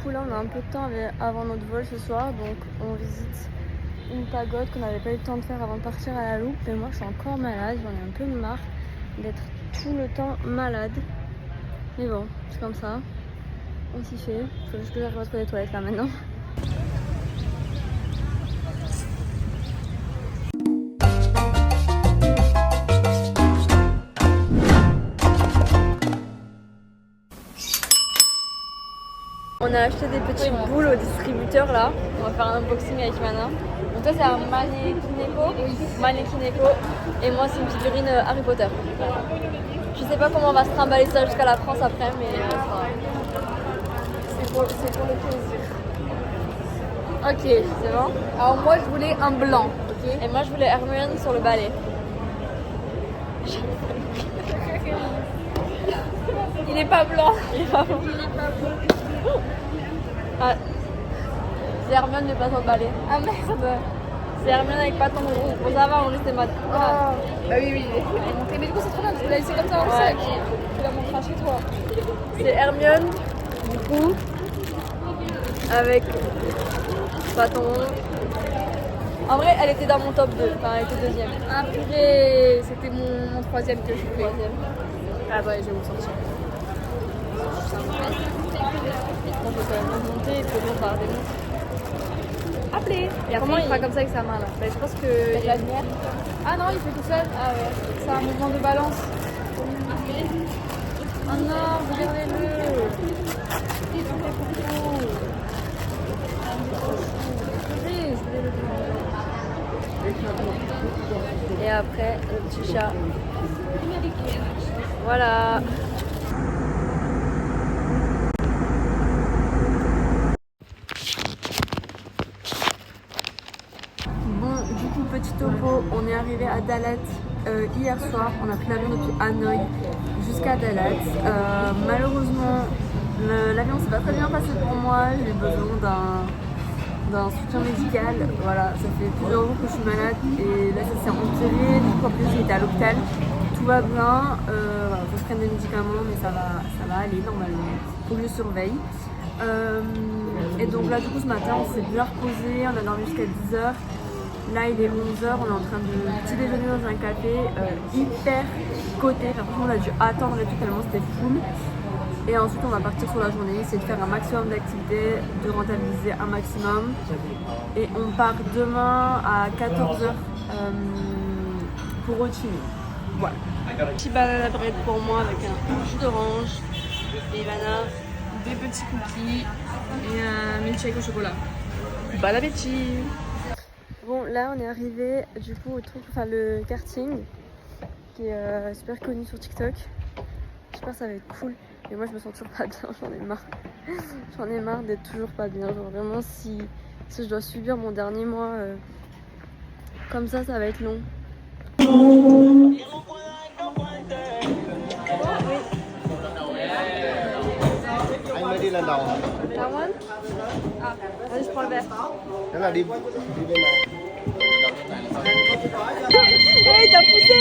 coup là on a un peu de temps avant notre vol ce soir, donc on visite une pagode qu'on n'avait pas eu le temps de faire avant de partir à la loupe. Et moi je suis encore malade, j'en ai un peu marre d'être tout le temps malade. Mais bon, c'est comme ça, on s'y fait. Faut juste que j'arrive à trouver les toilettes là maintenant. On a acheté des petites boules au distributeur là. On va faire un unboxing avec Mana. Donc toi c'est un Manekineko et moi c'est une figurine Harry Potter. Je sais pas comment on va se trimballer ça jusqu'à la France après, mais c'est pour le plaisir. Ok, c'est bon. Alors moi je voulais un blanc, ok. Et moi je voulais Hermione sur le balai. Il est pas blanc. Il est pas bon. Ah, c'est Hermione mais pas sur le balai. Ah merde. C'est Hermione avec pas ton gros. Bon ça va, on laisse tes maths. Ah. Bah oui, il est monté. Mais du coup c'est trop bien, tu l'as laissé comme ça en sac. Tu la montreras chez toi. C'est Hermione, du coup, avec bâton. En vrai, elle était dans mon top 2, enfin elle était deuxième. Ah purée, c'était mon troisième que je voulais. Ah ouais, je vais vous sortir. Bon, je vais quand même monter, il faut qu'on parle des montres. Appelez. Et après Comment il fera il- comme ça avec sa main là. Bah, je pense que... La lumière. Ah non, il fait tout seul. Ah ouais. C'est un mouvement de balance. Oh non, regardez-le. Et après, le petit chat. Voilà. Bon, du coup, petit topo, on est arrivé à Dalat hier soir. On a pris l'avion depuis Hanoï jusqu'à Dalat. Malheureusement, l'avion s'est pas très bien passé pour moi. J'ai besoin d'un soutien médical. Voilà, ça fait plusieurs jours que je suis malade et là ça s'est empiré. Du coup, en plus, j'ai été à l'hôpital. Tout va bien. Voilà, faut que je prenne des médicaments, mais ça va aller normalement. Faut que je surveille. Et donc là, du coup, ce matin, on s'est bien reposé. On a dormi jusqu'à 10h. Là, il est 11h. On est en train de petit déjeuner dans un café hyper coté. Enfin, franchement, on a dû attendre et tout tellement c'était full. Et ensuite, on va partir sur la journée, essayer de faire un maximum d'activités, de rentabiliser un maximum. Et on part demain à 14h pour Ho Chi Minh. Voilà. Petit banana bread pour moi avec un jus d'orange. Et Ivana, des petits cookies et un milkshake au chocolat. Bon appétit! Bon, là on est arrivé du coup au truc, enfin le karting qui est super connu sur TikTok. J'espère que ça va être cool. Et moi je me sens toujours pas bien, j'en ai marre. J'en ai marre d'être toujours pas bien. Genre vraiment si je dois subir mon dernier mois comme ça va être long. Đi lần đầu hả? La one? Ah, vas-y je prends le verre. Thế là đi bên này. Hey, t'as poussé!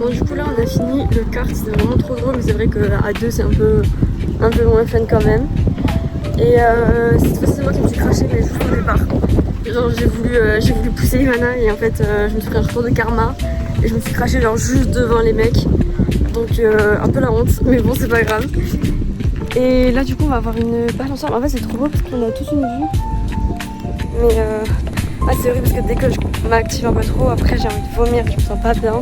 Bon du coup là on a fini le kart, c'était vraiment trop drôle mais c'est vrai qu'à deux c'est un peu moins fun quand même. Et cette fois c'est moi qui me suis crashée mais juste au départ. Genre j'ai voulu pousser Ivana et en fait je me suis pris un retour de karma et je me suis crashée genre juste devant les mecs. Donc un peu la honte mais bon c'est pas grave. Et là du coup on va avoir une balançoire. En fait c'est trop beau parce qu'on a toute une vue. Mais c'est vrai parce que dès que je m'active un peu trop après j'ai envie de vomir, je me sens pas bien.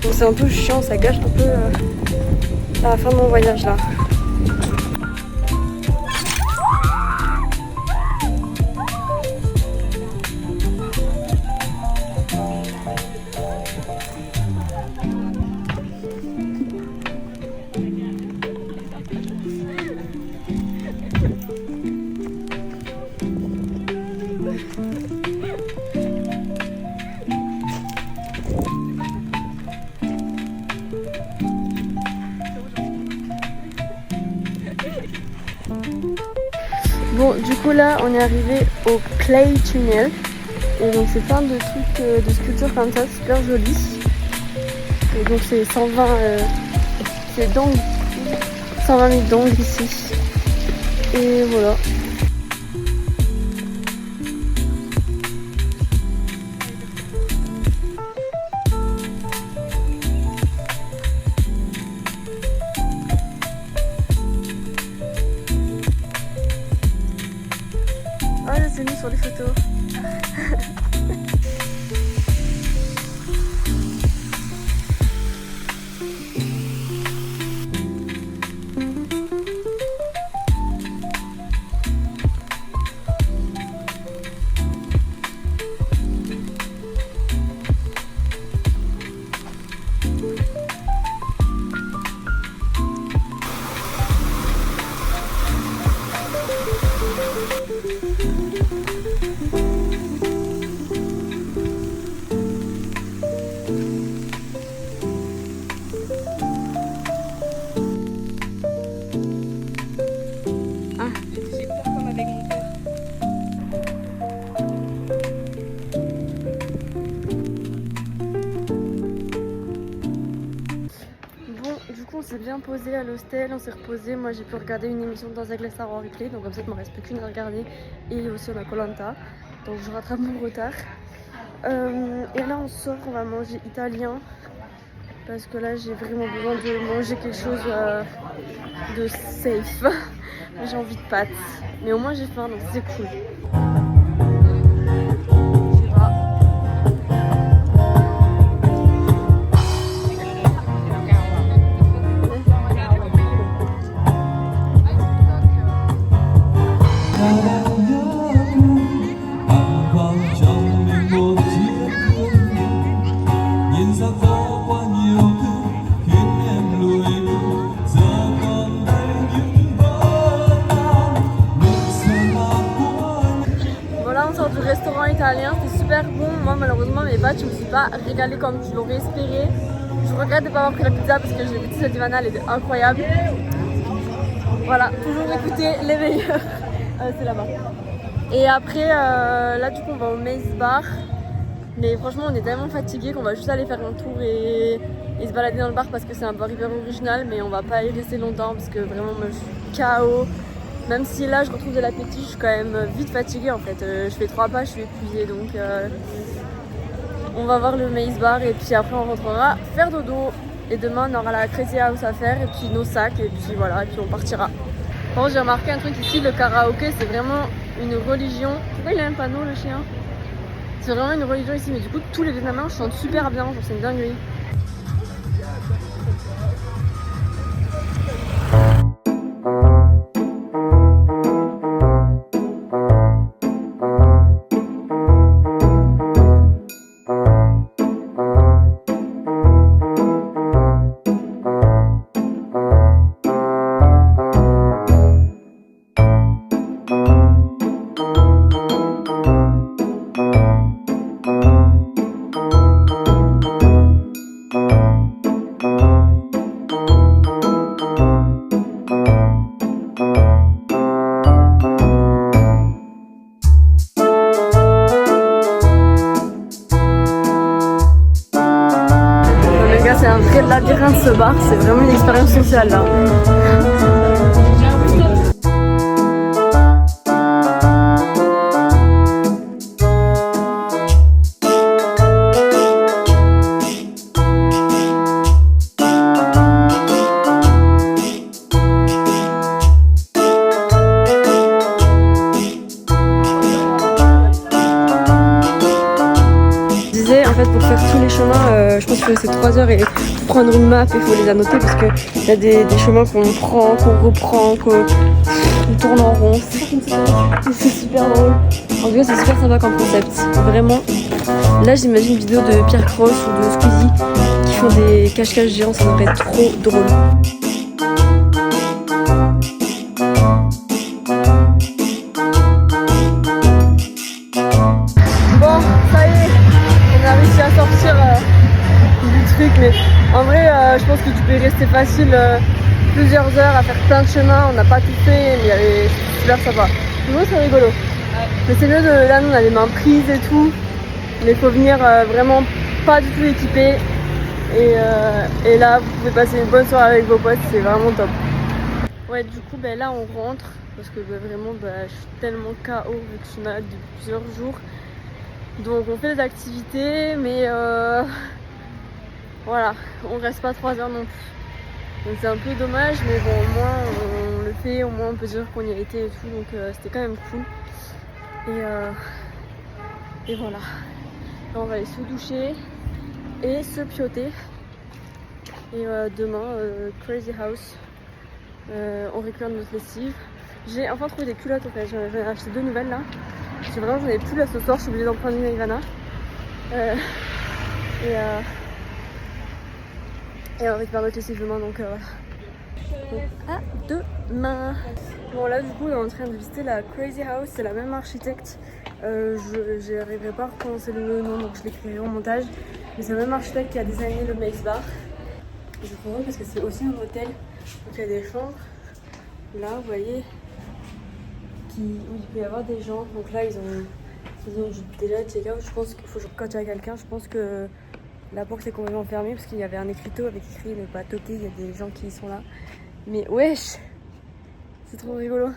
Donc c'est un peu chiant, ça gâche un peu la fin de mon voyage là. Bon, du coup là on est arrivé au Clay Tunnel et donc c'est plein de trucs de sculptures comme ça, super joli. Et donc c'est 120 000 dongles ici. Et voilà. Ah là c'est nous sur les photos. On s'est bien posé à l'hostel, on s'est reposé. Moi j'ai pu regarder une émission de Dans un Glace en replay, donc comme ça il me reste plus qu'une à regarder. Et aussi on a Koh Lanta, donc je rattrape mon retard. Et là on sort, on va manger italien parce que là j'ai vraiment besoin de manger quelque chose de safe. J'ai envie de pâtes, mais au moins j'ai faim donc c'est cool. Du restaurant italien, c'était super bon. Moi malheureusement mes pâtes je me suis pas régalée comme je l'aurais espéré. Je regrette de pas avoir pris la pizza parce que j'ai goûté cette d'Ivana, elle était incroyable. Voilà, toujours écouter les meilleurs. C'est là-bas. Et après là du coup on va au Maze Bar. Mais franchement on est tellement fatigués qu'on va juste aller faire un tour et se balader dans le bar parce que c'est un bar hyper original, mais on va pas y rester longtemps parce que vraiment moi je suis KO. Même si là je retrouve de l'appétit, je suis quand même vite fatiguée en fait. Je fais 3 pas, je suis épuisée donc on va voir le Maze Bar et puis après on rentrera faire dodo. Et demain on aura la Crazy House à faire et puis nos sacs et puis voilà et puis on partira. Bon, j'ai remarqué un truc ici, le karaoké c'est vraiment une religion. Pourquoi il a un panneau le chien? C'est vraiment une religion ici mais du coup tous les Vietnamiens chantent super bien, genre c'est une dinguerie. de ce bar, c'est vraiment une expérience sociale là. En fait, pour faire tous les chemins, je pense qu'il faut rester 3 heures et prendre une map, il faut les annoter parce qu'il y a des chemins qu'on prend, qu'on reprend, qu'on tourne en rond. C'est super drôle. En tout cas, c'est super sympa comme concept. Vraiment. Là, j'imagine une vidéo de Pierre Cross ou de Squeezie qui font des cache-cache géants, ça devrait être trop drôle. Bon, ça y est. On a réussi à sortir du truc, mais en vrai je pense que tu peux y rester facile plusieurs heures à faire plein de chemins. On n'a pas tout fait, mais c'était super sympa. Moi c'est rigolo. Ouais. Mais c'est mieux de là, nous on a les mains prises et tout, mais il faut venir vraiment pas du tout équipé. Et là vous pouvez passer une bonne soirée avec vos potes, c'est vraiment top. Ouais, du coup là on rentre parce que vraiment je suis tellement KO vu que je suis malade depuis plusieurs jours. Donc on fait des activités, mais voilà, on reste pas 3 heures non plus. Donc c'est un peu dommage, mais bon, au moins on le fait, au moins on peut dire qu'on y a été et tout, donc c'était quand même cool. Et voilà. Là, on va aller se doucher et se pioter. Et demain, Crazy House, on récupère notre lessive. J'ai enfin trouvé des culottes en fait, j'en ai acheté 2 nouvelles là. J'en ai plus là ce soir, je suis obligée d'en prendre une avec Ivana. Et on récupère notre lessive demain, donc voilà. Donc à demain. Bon là du coup on est en train de visiter la Crazy House, c'est la même architecte. Je n'arriverai pas à prononcer le nom, donc je l'écrirai au montage. Mais c'est le même architecte qui a designé le Maze Bar. Et c'est trop drôle parce que c'est aussi un hôtel, donc il y a des chambres. Là vous voyez, où il peut y avoir des gens. Donc là ils ont déjà check out. Je pense qu'il faut quand il y a quelqu'un, je pense que la porte est complètement fermée parce qu'il y avait un écriteau avec écrit ne pas toquer, il y a des gens qui sont là. Mais wesh, c'est trop rigolo.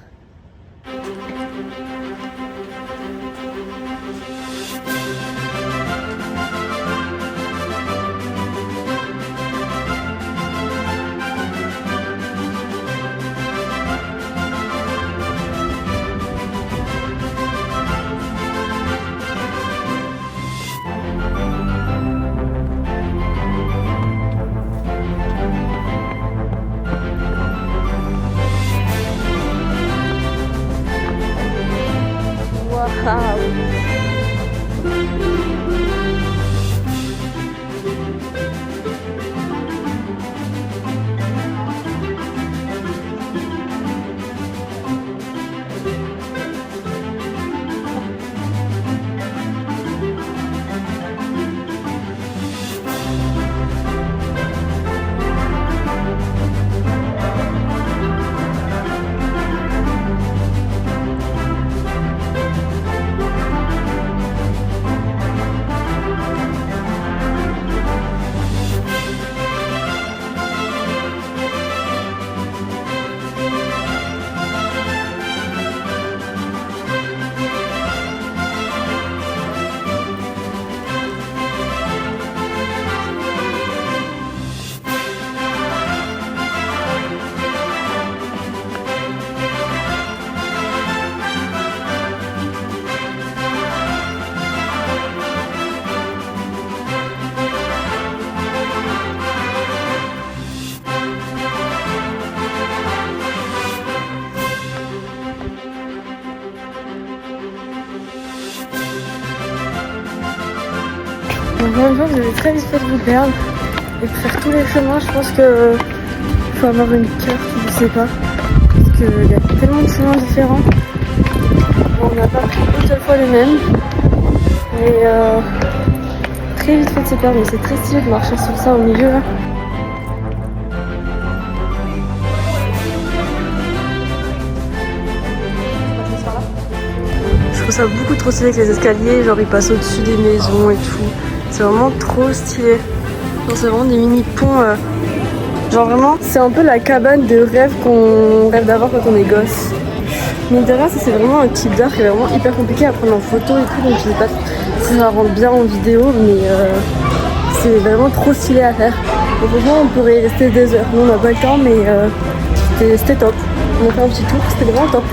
Encore une fois, vous avez très vite fait de vous perdre. Et pour faire tous les chemins, je pense que faut avoir une carte, je sais pas. Parce qu'il y a tellement de chemins différents. On n'a pas pris une seule fois les mêmes. Et très vite fait de se perdre. Mais c'est très stylé de marcher sur ça au milieu là. Je trouve ça beaucoup trop stylé avec les escaliers, genre ils passent au-dessus des maisons et tout. C'est vraiment trop stylé. C'est vraiment des mini ponts Genre vraiment, c'est un peu la cabane de rêve qu'on rêve d'avoir quand on est gosse. Mais derrière, ça c'est vraiment un type d'art qui est vraiment hyper compliqué à prendre en photo et tout, donc je sais pas si ça rentre bien en vidéo, mais c'est vraiment trop stylé à faire. Donc franchement, on pourrait y rester des heures. Nous on n'a pas le temps, mais c'était top. On a fait un petit tour, c'était vraiment top.